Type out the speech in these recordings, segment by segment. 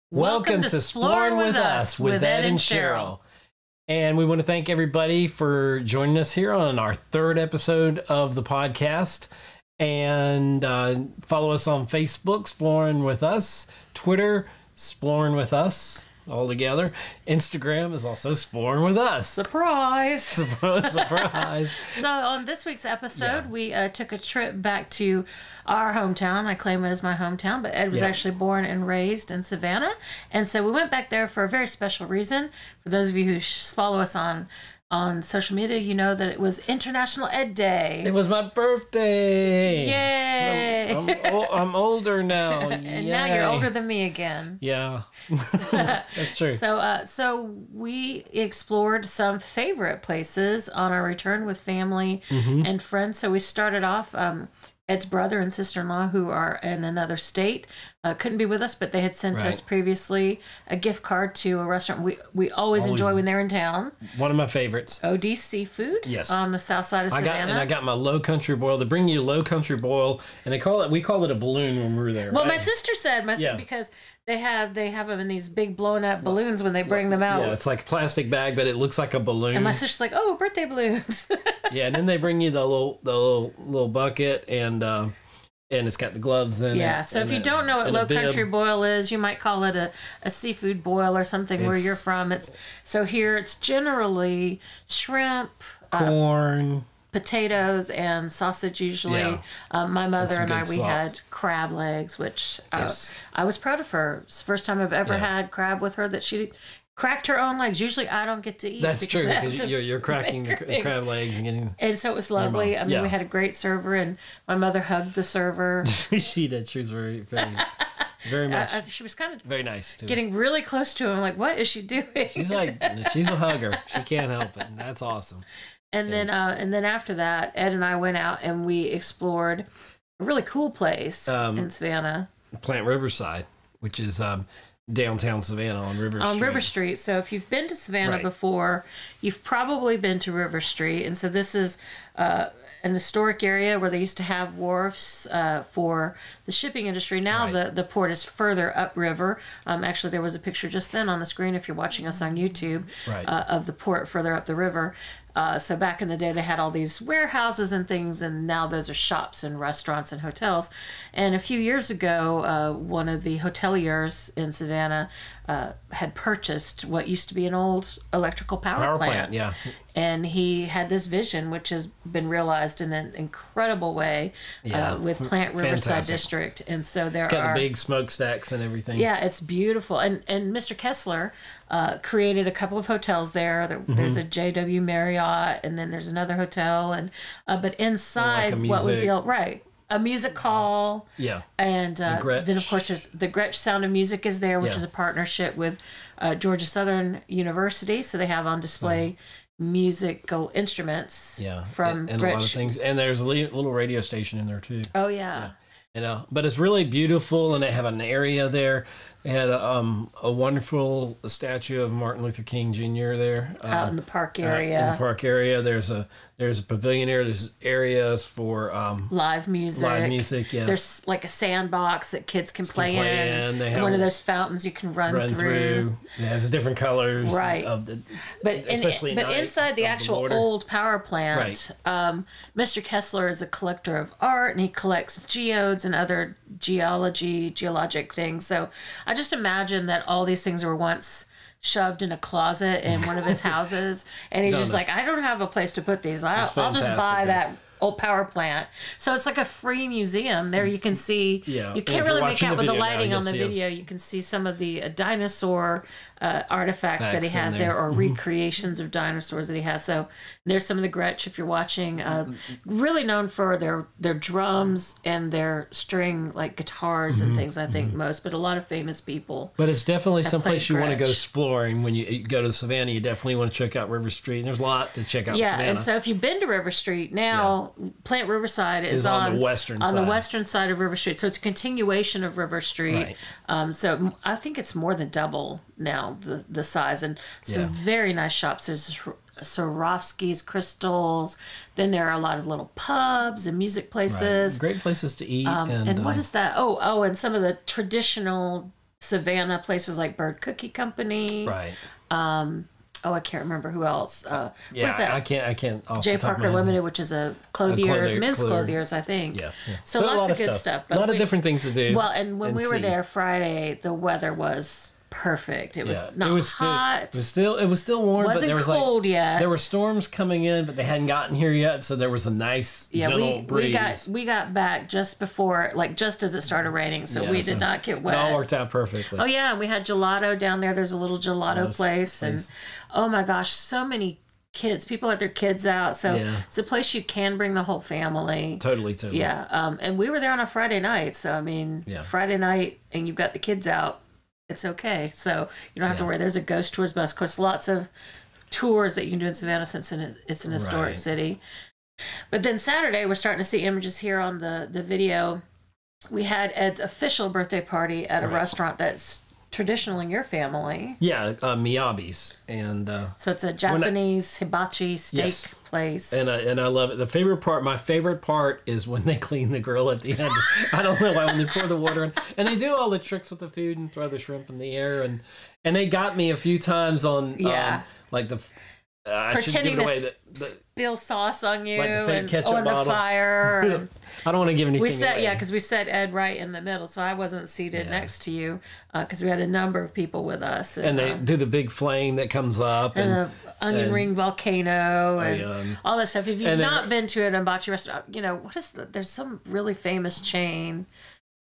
Welcome to Splorin With Us with Ed and Cheryl. And we want to thank everybody for joining us here on our third episode of the podcast. And follow us on Facebook, Splorin With Us, Twitter, Splorin With Us, all together. Instagram is also Splorin With Us. Surprise! Surprise! So on this week's episode, we took a trip back to our hometown. I claim it as my hometown, but Ed was actually born and raised in Savannah. And so we went back there for a very special reason. For those of you who follow us on social media, you know that it was International Ed Day. It was my birthday. Yay! I'm older now. And now you're older than me again. Yeah, that's true. So we explored some favorite places on our return with family and friends. So we started off. Ed's brother and sister-in-law, who are in another state, couldn't be with us, but they had sent us previously a gift card to a restaurant we always enjoy when they're in town. One of my favorites. OD Seafood. Yes. On the south side of Savannah. I got my low country boil. They bring you low country boil, and we call it a balloon when we were there. Well, my sister said, because they have them in these big blown up balloons when they bring them out. Yeah, it's like a plastic bag, but it looks like a balloon. And my sister's like, "Oh, birthday balloons." Yeah, and then they bring you the little bucket, and it's got the gloves in it. Yeah, so if you don't know what low country boil is, you might call it a seafood boil or something where you're from. So here it's generally shrimp, corn, potatoes, and sausage usually. Yeah. My mother and I, we had crab legs, which I was proud of her. It's the first time I've ever had crab with her that she cracked her own legs. Usually I don't get to eat. That's true, because you're cracking the crab legs and getting... And so it was lovely. I mean, we had a great server, and my mother hugged the server. She did. She was very much. She was kind of very nice too. Getting really close to him. Like, what is she doing? She's a hugger. She can't help it. And that's awesome. And then after that, Ed and I went out and we explored a really cool place in Savannah. Plant Riverside, which is downtown Savannah on River Street. On River Street. So if you've been to Savannah before, you've probably been to River Street. And so this is an historic area where they used to have wharfs for the shipping industry. Now the port is further upriver. Actually, there was a picture just then on the screen, if you're watching us on YouTube, of the port further up the river. So back in the day, they had all these warehouses and things, and now those are shops and restaurants and hotels. And a few years ago, one of the hoteliers in Savannah had purchased what used to be an old electrical power plant. Yeah. And he had this vision, which has been realized in an incredible way with Plant Riverside District. And so it's got the big smokestacks and everything. Yeah, it's beautiful. And Mr. Kessler created a couple of hotels there. There's a JW Marriott, and then there's another hotel. And but inside, what was the old a music hall. Yeah. And then, of course, there's the Gretsch Sound of Music is there, which is a partnership with Georgia Southern University. So they have on display musical instruments from and Gretsch. A lot of things. And there's a little radio station in there, too. Oh, yeah. But it's really beautiful, and they have an area there. They had a wonderful statue of Martin Luther King Jr. there. Out in the park area. In the park area. There's a pavilion there. There's areas for live music. Live music, yes. There's like a sandbox that kids can play in. They have one of those fountains you can run through. It has different colors. Right. But inside the actual old power plant, Mr. Kessler is a collector of art, and he collects geodes and other geologic things. So I just imagine that all these things were once shoved in a closet in one of his houses, and he's just like, I don't have a place to put these. I'll just buy that old power plant. So it's like a free museum. There you can see, you can't really make out with the lighting on the video. You can see some of the dinosaur artifacts that he has there, or recreations of dinosaurs that he has. So there's some of the Gretsch, if you're watching, really known for their drums and their string, like guitars and things, I think most, but a lot of famous people. But it's definitely someplace you want to go exploring. When you go to Savannah, you definitely want to check out River Street. And there's a lot to check out Savannah. And so if you've been to River Street, now Plant Riverside is on the western side of River Street. So it's a continuation of River Street. So I think it's more than double now, the size, and some very nice shops. There's Swarovski's crystals. Then there are a lot of little pubs and music places. Great places to eat. And what is that? And some of the traditional Savannah, places like Bird Cookie Company. Right. I can't remember who else. What is that? I can't. J. Parker Limited, which is a men's clothiers, I think. Yeah. So lots of good stuff. But a lot of different things to do. Well, and when we were there Friday, the weather was perfect. It was not hot. It was still warm. Wasn't but there was cold yet. There were storms coming in, but they hadn't gotten here yet. So there was a nice gentle breeze. We got back just before, just as it started raining. So we did not get wet. It all worked out perfectly. Oh yeah, and we had gelato down there. There's a little gelato place, and oh my gosh, so many kids. People had their kids out, so it's a place you can bring the whole family. Totally. Yeah, and we were there on a Friday night. So I mean, Friday night, and you've got the kids out. It's okay. So you don't have to worry. There's a ghost tours bus. Of course, lots of tours that you can do in Savannah since it's an historic city. But then Saturday, we're starting to see images here on the video. We had Ed's official birthday party at a restaurant that's traditional in your family. Yeah, Myabi's. And so it's a Japanese hibachi steak place. And I love it. My favorite part is when they clean the grill at the end. I don't know why, when they pour the water in. And they do all the tricks with the food and throw the shrimp in the air. And they got me a few times on pretending to spill sauce on you, like the fake and ketchup on the fire. And I don't want to give anything away. Because we set Ed right in the middle, so I wasn't seated next to you because we had a number of people with us. And they do the big flame that comes up. And the onion ring volcano and all that stuff. If you've not been to an hibachi restaurant, there's some really famous chain.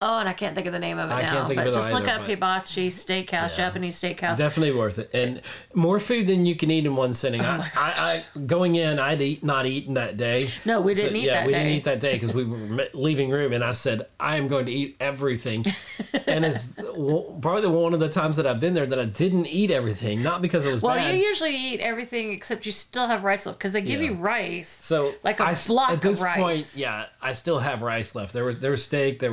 Oh, and I can't think of the name of it now. But just look up hibachi steakhouse, Japanese steakhouse. Definitely worth it. And more food than you can eat in one sitting. I going in, I'd not eaten that day. No, we didn't eat that day. We didn't eat that day because we were leaving room, and I said, I am going to eat everything. And it's probably one of the times that I've been there that I didn't eat everything, not because it was bad. Well, you usually eat everything except you still have rice left because they give you rice. So like a block at this of rice. Point, I still have rice left. There was steak.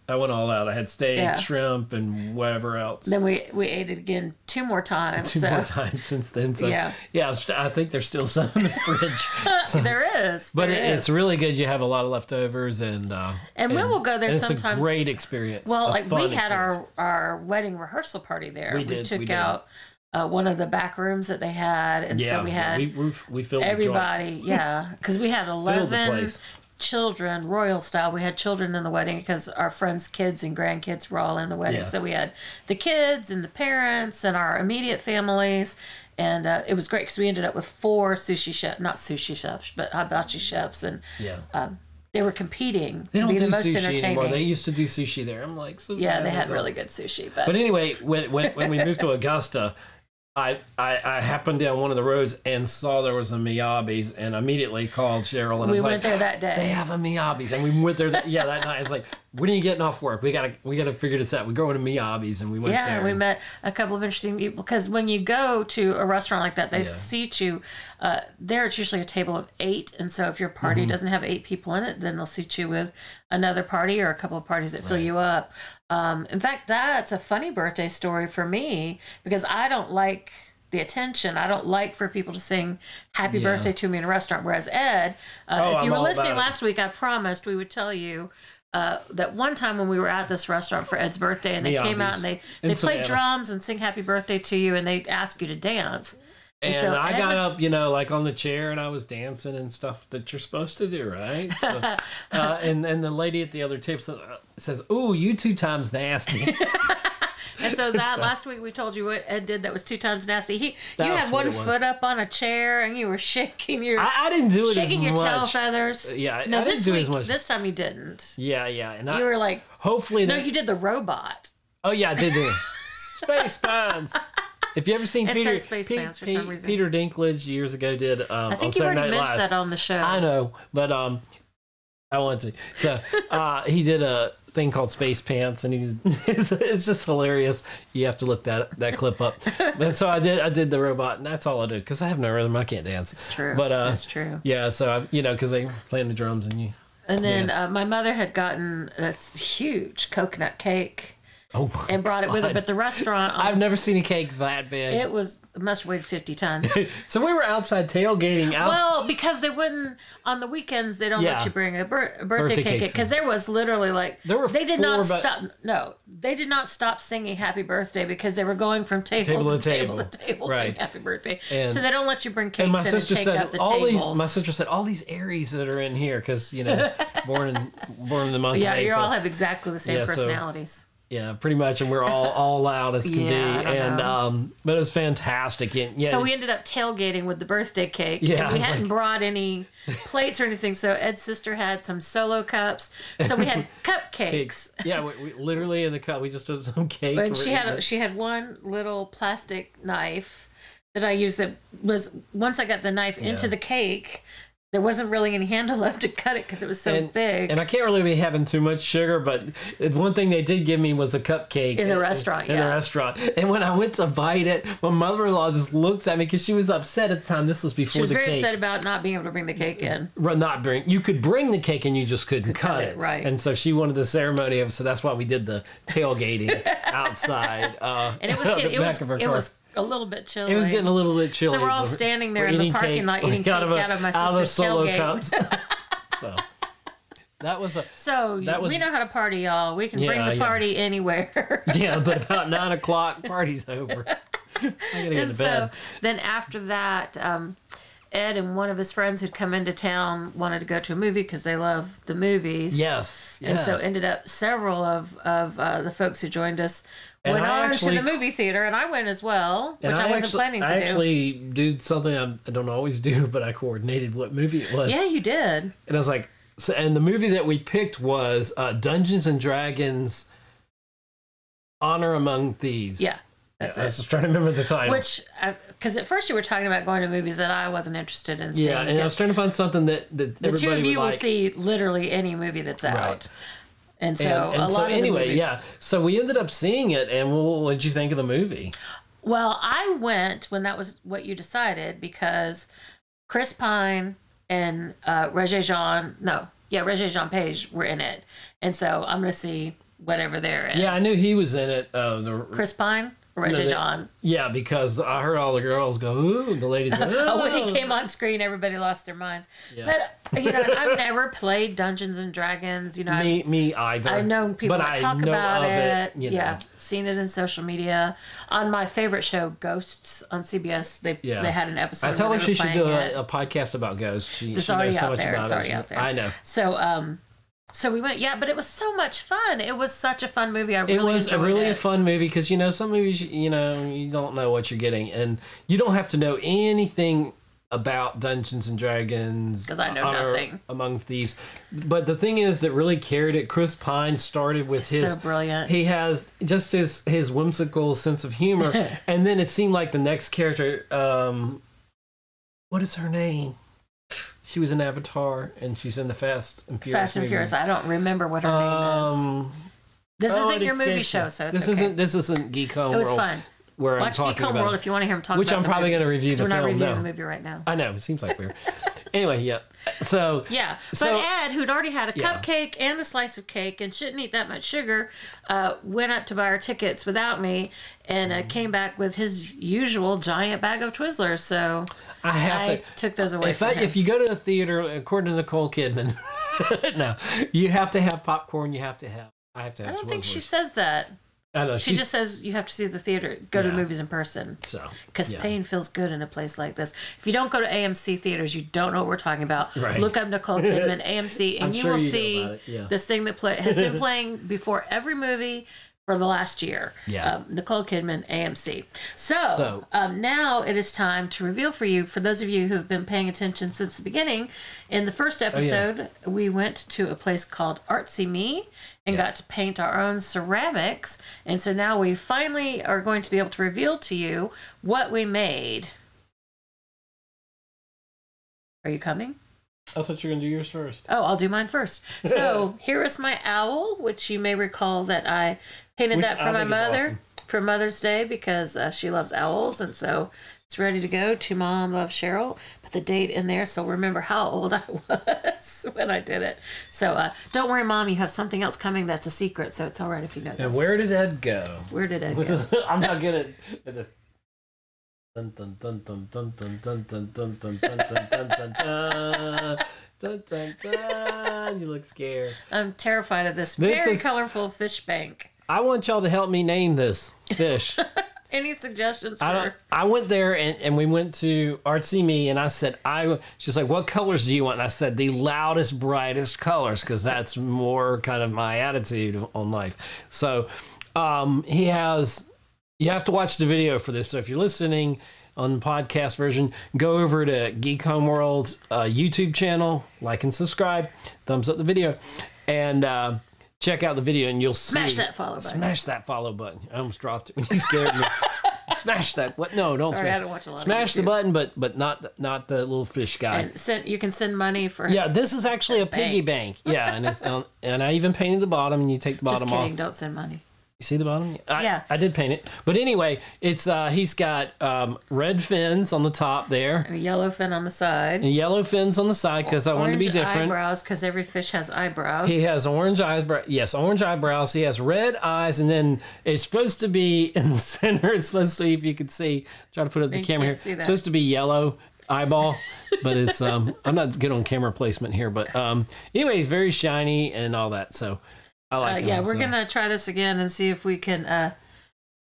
I went all out. I had steak, shrimp, and whatever else. Then we ate it again two more times. Two more times since then. So, I think there's still some in the fridge. There is. But it's really good. You have a lot of leftovers, and we will go there sometimes. It's a great experience. Well, we had our wedding rehearsal party there. We took out one of the back rooms that they had, and so we had we filled everybody. Because we had 11 children, royal style. We had children in the wedding because our friends' kids and grandkids were all in the wedding. So we had the kids and the parents and our immediate families, and it was great because we ended up with 4 not sushi chefs, but hibachi chefs, and they were competing to be the most entertaining. Anymore. They used to do sushi there. I'm like, they had really good sushi. But anyway, when we moved to Augusta, I happened down one of the roads and saw there was a Myabi's and immediately called Cheryl and we went there that day. They have a Myabi's and we went there that night. It's like, when are you getting off work? We gotta figure this out. We're going to Myabi's and we went there. Yeah, we met a couple of interesting people because when you go to a restaurant like that, they seat you. There it's usually a table of 8, and so if your party doesn't have 8 people in it, then they'll seat you with another party or a couple of parties that fill you up. In fact, that's a funny birthday story for me because I don't like the attention. I don't like for people to sing happy birthday to me in a restaurant. Whereas Ed, if you were listening last week, I promised we would tell you that one time when we were at this restaurant for Ed's birthday and they came out and they played drums and sing happy birthday to you and they ask you to dance. And so I got up, like on the chair, and I was dancing and stuff that you're supposed to do, right? So, and the lady at the other table says, "Ooh, you 2 times nasty." And so last week we told you what Ed did that was 2 times nasty. You had one foot up on a chair and you were shaking your. I didn't do it shaking as your much. tail feathers. Yeah, no, I this didn't do week, as much. This time you didn't. Yeah, and you were like, hopefully. No, you did the robot. Oh yeah, I did the space buns. If you ever seen Peter Dinklage years ago did I think you already mentioned that on the show. I know, but I want to. So he did a thing called Space Pants, and it's just hilarious. You have to look that clip up. But so I did the robot, and that's all I did because I have no rhythm. I can't dance. It's true. But that's true. Yeah, so because they playing the drums and you. And then my mother had gotten this huge coconut cake. and brought it with her. But the restaurant... I've never seen a cake that big. It must have weighed 50 tons. So we were outside tailgating. Well, because they wouldn't... On the weekends, they don't let you bring a birthday cake. Because there was literally they did not stop... No, they did not stop singing Happy Birthday because they were going from table to table saying Happy Birthday. And so they don't let you bring cakes in and take up the tables. My sister said, all these Aries that are in here, because, born in the month of April. You all have exactly the same personalities. Yeah, pretty much, and we're all loud as can be, and but it was fantastic. And, so we ended up tailgating with the birthday cake, and we hadn't brought any plates or anything. So Ed's sister had some solo cups, so we had cupcakes. Yeah, we literally in the cup we just did some cake. And she had one little plastic knife that I used. That was once I got the knife into the cake. There wasn't really any handle left to cut it because it was so big. And I can't really be having too much sugar, but one thing they did give me was a cupcake. In the restaurant, In the restaurant. And when I went to bite it, my mother-in-law just looks at me because she was upset at the time. This was before the cake. She was very upset about not being able to bring the cake in. You could bring the cake and you just couldn't cut it. Right. And so she wanted the ceremony of it, so that's why we did the tailgating outside. And it was a little bit chilly. It was getting a little bit chilly. So we're all standing there in the parking lot eating cake out of my sister's tailgate. Cups. So that was we know how to party, y'all. We can bring the party anywhere. Yeah, but about 9 o'clock, party's over. I gotta get to bed. So then after that, Ed and one of his friends who'd come into town wanted to go to a movie because they love the movies. Yes. And so ended up several of the folks who joined us went on to the movie theater, and I went as well, which I wasn't planning to do. I actually did something I don't always do, but I coordinated what movie it was. Yeah, you did. And I was like, and the movie that we picked was Dungeons and Dragons Honor Among Thieves. Yeah. That's I was just trying to remember the title. Because at first you were talking about going to movies that I wasn't interested in seeing. Yeah, and I was trying to find something that everybody would like. The two of you will see literally any movie that's out. Right. And so a lot of the movies. So we ended up seeing it, and what did you think of the movie? Well, I went when that was what you decided because Chris Pine and Regé-Jean Page were in it. And so I'm going to see whatever they're in. Yeah, I knew he was in it. Chris Pine? Regé-Jean. Yeah, because I heard all the girls go, ooh, the ladies go, ooh. When he came on screen, everybody lost their minds. Yeah. But, I've never played Dungeons and Dragons. Me either. I've known people that talk about it. Yeah, seen it in social media. On my favorite show, Ghosts on CBS, they had an episode. I tell her she should do a podcast about ghosts. It's already out there. It's already out there. I know. So we went, but it was so much fun. It was such a fun movie. I really enjoyed it. It was a fun movie because, some movies, you don't know what you're getting. And you don't have to know anything about Dungeons and Dragons. Because I know nothing. Among Thieves. But the thing is that really carried it. Chris Pine started with so brilliant. He has just his whimsical sense of humor. And then it seemed like the next character, what is her name? She was in Avatar, and she's in the Fast and Furious. Fast and Furious. I don't remember what her name is. This isn't your movie show, so it's This isn't Geek Homeworld. It was fun. Where Watch Geek Homeworld if you want to hear him talk which about I'm probably going to review the film. We're not reviewing the movie right now. I know. It seems like we're. Anyway, yeah. So. Yeah. But Ed, who'd already had a cupcake and a slice of cake and shouldn't eat that much sugar, went up to buy our tickets without me and came back with his usual giant bag of Twizzlers. So I took those away from him. If you go to the theater, according to Nicole Kidman, no, you have to have popcorn. I have to have I don't think she says that. I know, she just says you have to see the theater, go to the movies in person. So, because pain feels good in a place like this. If you don't go to AMC theaters, you don't know what we're talking about. Right. Look up Nicole Kidman, AMC, and you will see this thing that has been playing before every movie for the last year. Yeah. Nicole Kidman, AMC. So now it is time to reveal for you, for those of you who have been paying attention since the beginning, in the first episode, we went to a place called Artsy Me and got to paint our own ceramics. And so now we finally are going to be able to reveal to you what we made. Are you coming? I thought you were going to do yours first. Oh, I'll do mine first. So here is my owl, which you may recall that I painted that for my mother for Mother's Day because she loves owls, and so it's ready to go. To Mom, love Cheryl. Put the date in there so remember how old I was when I did it. So don't worry, Mom, you have something else coming that's a secret, so it's all right if you know this. And where did Ed go? Where did Ed go? I'm not good at this. Dun dun dun dun dun dun dun dun dun dun dun dun dun dun dun dun dun. You look scared. I'm terrified of this very colorful fish bank. I want y'all to help me name this fish. Any suggestions for... I went there and we went to Artsy Me and I said, she's like, what colors do you want? And I said, the loudest, brightest colors, because that's more kind of my attitude on life. So you have to watch the video for this. So if you're listening on the podcast version, go over to Geek Homeworld's YouTube channel, like and subscribe, thumbs up the video, and check out the video and you'll see. Smash that follow button. Smash that follow button. I almost dropped it when you scared me. Smash that. What? No, don't Sorry, smash. I don't watch a lot smash the button, but not the little fish guy. And you can send money for. Yeah, this is actually a piggy bank. Yeah, and it's and I even painted the bottom, and you take the bottom off. Just kidding. Don't send money. You see the bottom? Yeah. I did paint it. But anyway, it's he's got red fins on the top there. And a yellow fin on the side. And yellow fins on the side because I wanted to be different. Eyebrows because every fish has eyebrows. He has orange eyebrows. Yes, orange eyebrows. He has red eyes, and then it's supposed to be in the center. It's supposed to be, if you could see, try to put up the camera here. It's supposed to be yellow eyeball, but it's I'm not good on camera placement here. But anyway, he's very shiny and all that. So I like him. Yeah, we're gonna try this again and see if we can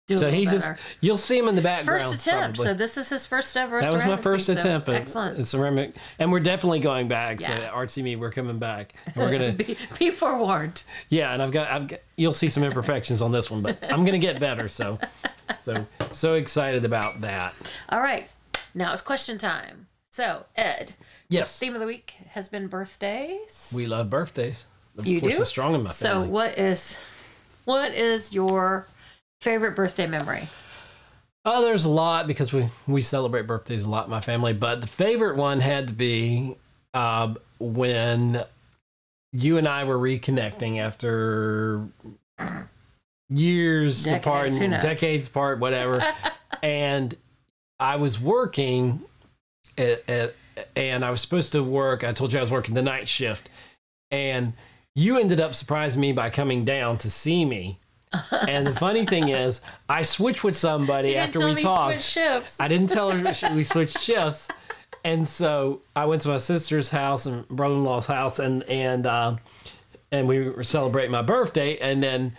do it. So he's better. just, you'll see him in the background. First attempt. Probably. So this is his first ever. That was my first attempt. Excellent. It's ceramic, and we're definitely going back. Yeah. So Artsy Me, we're coming back. We're gonna be forewarned. Yeah, and I've got you'll see some imperfections on this one, but I'm gonna get better. So excited about that. All right, now it's question time. So Ed, yes, the theme of the week has been birthdays. We love birthdays. You do? Is strong in my family. So what is your favorite birthday memory? Oh, there's a lot because we celebrate birthdays a lot in my family, but the favorite one had to be when you and I were reconnecting after years apart, decades apart, whatever. And I was working and I was supposed to work. I told you I was working the night shift, and you ended up surprising me by coming down to see me. And the funny thing is, I switched with somebody after we talked. Switch shifts. I didn't tell her we switched shifts, and so I went to my sister's house and brother-in-law's house, and we were celebrating my birthday, and then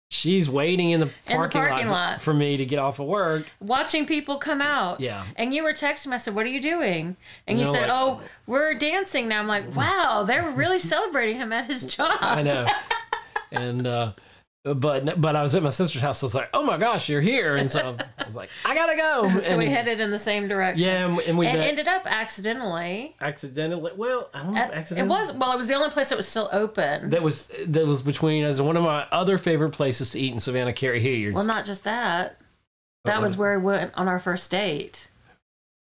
she's waiting in the parking lot for me to get off of work, watching people come out. Yeah, and you were texting me. I said, "What are you doing?" And you said, "Oh, we're dancing now." I'm like, "Wow, they're really celebrating him at his job." I know, and. But I was at my sister's house. So I was like, "Oh my gosh, you're here!" And so I was like, "I gotta go." So we headed in the same direction. Yeah, and we ended up accidentally. Well, I don't know. Accidentally. It was the only place that was still open. That was between us. One of my other favorite places to eat in Savannah, Carrie Hilliard's. Well, not just that. That was where we went on our first date.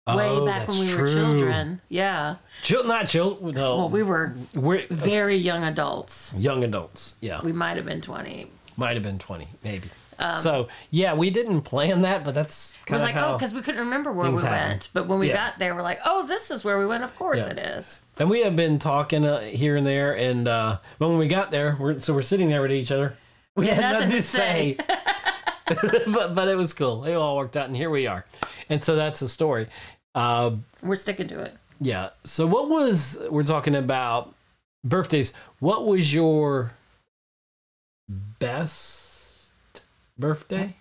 Way back when we were children. Yeah. Not children. No. Well, we're very young adults. Young adults. Yeah. We might have been 20. Might have been 20, maybe. So, yeah, we didn't plan that, but that's kind of how because we couldn't remember where we went. But when we got there, we're like, oh, this is where we went. Of course it is. And we have been talking here and there. And but when we got there, we're sitting there with each other. We had nothing to say. but it was cool. It all worked out, and here we are. And so that's the story. We're sticking to it. Yeah. So we're talking about birthdays. What was your best birthday?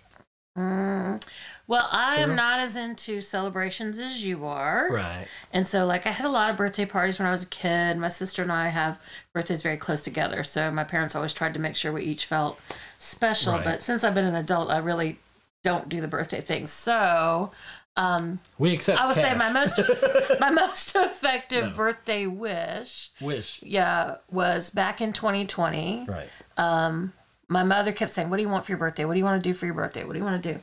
Well, I am not as into celebrations as you are. Right. And so, I had a lot of birthday parties when I was a kid. My sister and I have birthdays very close together. So my parents always tried to make sure we each felt special. Right. But since I've been an adult, I really don't do the birthday thing. So we accept I would cash. say my most effective birthday wish was back in 2020. Right. My mother kept saying, "What do you want for your birthday? What do you want to do for your birthday? What do you want to do?"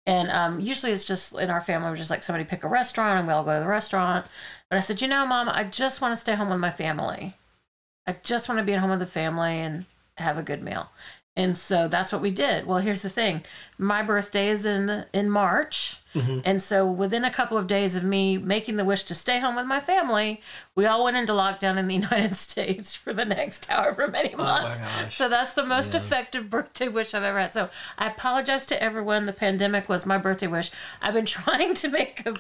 And usually it's just in our family, we're just like somebody pick a restaurant and we all go to the restaurant. But I said, Mom, I just want to stay home with my family. I just want to be at home with the family and have a good meal. And so that's what we did. Well, here's the thing. My birthday is in March. Mm-hmm. And so within a couple of days of me making the wish to stay home with my family, we all went into lockdown in the United States for the next however many months. Oh my gosh. So that's the most effective birthday wish I've ever had. So I apologize to everyone. The pandemic was my birthday wish. I've been trying to make a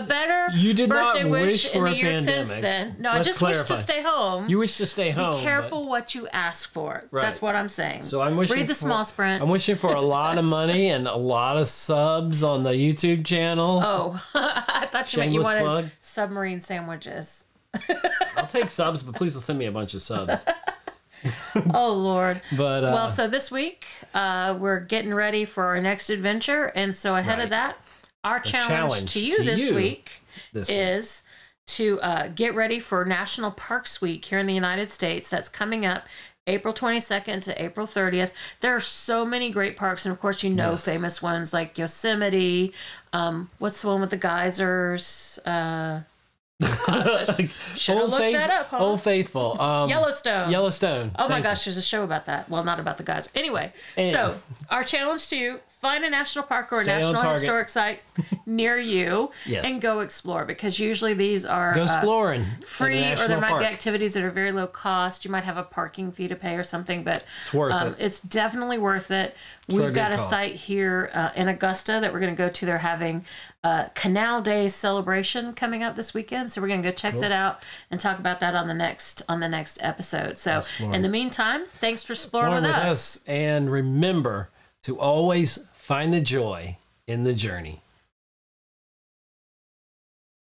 better birthday wish in the year since then. No, I just wish to stay home. You wish to stay home. Be careful what you ask for. Right. That's what I'm saying. So I'm wishing read the small print. I'm wishing for a lot of money and a lot of subs on the YouTube channel. Oh, I thought you wanted submarine sandwiches. I'll take subs, but please send me a bunch of subs. Oh, Lord. But well, so this week we're getting ready for our next adventure. And so ahead of that, our challenge to you this week is to get ready for National Parks Week here in the United States. That's coming up April 22nd to April 30th. There are so many great parks. And of course, famous ones like Yosemite. What's the one with the geysers? Should have looked that up, huh? Old Faithful. Yellowstone. Oh my gosh, there's a show about that. Well, not about the guys. Anyway, so our challenge to you, find a national park or a national historic site near you and go explore, because usually these are free, or there might be activities that are very low cost. You might have a parking fee to pay or something, but it's worth it. It's definitely worth it. We've got a site here in Augusta that we're going to go to. They're having Canal Day celebration coming up this weekend, so we're going to go check that out and talk about that on the next episode. So in the meantime, thanks for exploring with us. And remember to always find the joy in the journey.